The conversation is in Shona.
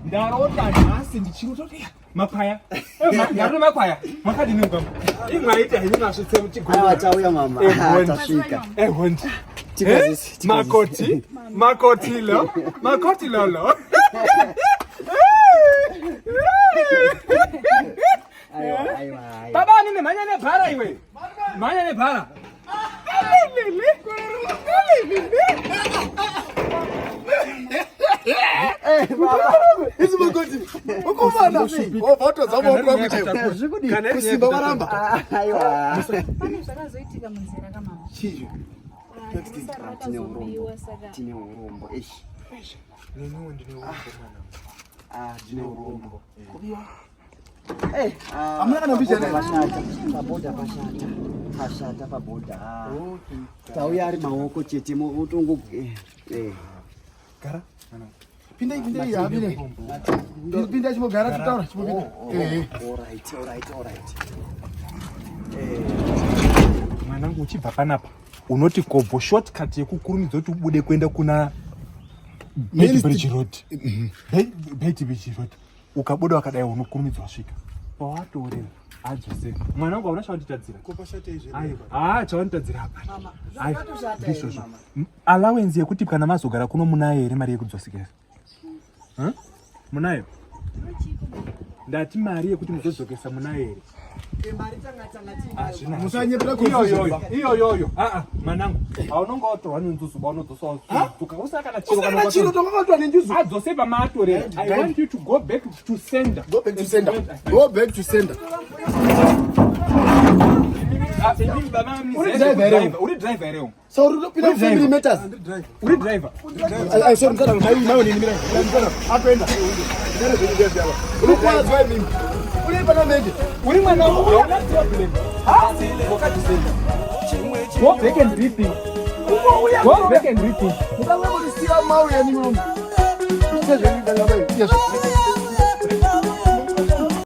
Ndarota nhasi ndichingototi mapaya. Ngaro mapaya. Makadini ngam. Imwaita hina svitse muchigona. Achauya mama. Atasvika. Hondi. Tikazisi. Makoti lolo. Aiwa. Baba nini manya ne bhara iwe? Manya ne bhara. Isi makoti. Ukumana. Voto zabo kwamuteko. Kusimba waramba. Aiwa. Pane zvakazoitika munzira kamama. Chizvo. Tine urombo. Nini ndine urombo mwana. Tine urombo. Amuna kana mbijana. Pashata paboda. Tauya ari maoko chete mutongo Gara. Pinda yabile. Pinda chimogara tutaura chimopinda. Alright. Mwanangu uchibva panapa unoti kobvo shortcut yekukurumidza kuti ubude kuenda kuna Bridge Road. Bridge Road. Ukabuda wakadai unokurumidza wasvika. Pawatorera adzose. Mwanangu unashava kutadzira. Kopashate izvi. Aiwa. Chawanitadzira hapa. Ndizvo. Allowance yekuti kana mazogara kuno munayo here mari yekudzosika. Munayo? Ndati mari yekuti muzodzokesa munayo here. Mari tanga musanyepera iyo manangu aunonga watorwa nenzuzu baunodzosa tukausaka kana chiro tongakatwa nenjuzu adzose pamatorera. I want you to go back to sender. Go back to sender. Uri driver here. So uri pina family matters. Uri driver. I saw mtana nayo ni mimi. Mtana apenda. Uri kwa drive mimi. Uri pana mende. Uri mwana una problem. Wakati sender. Go back and rethink. Go back and rethink. Mukawe muri sira mawe ni mimi. Yes.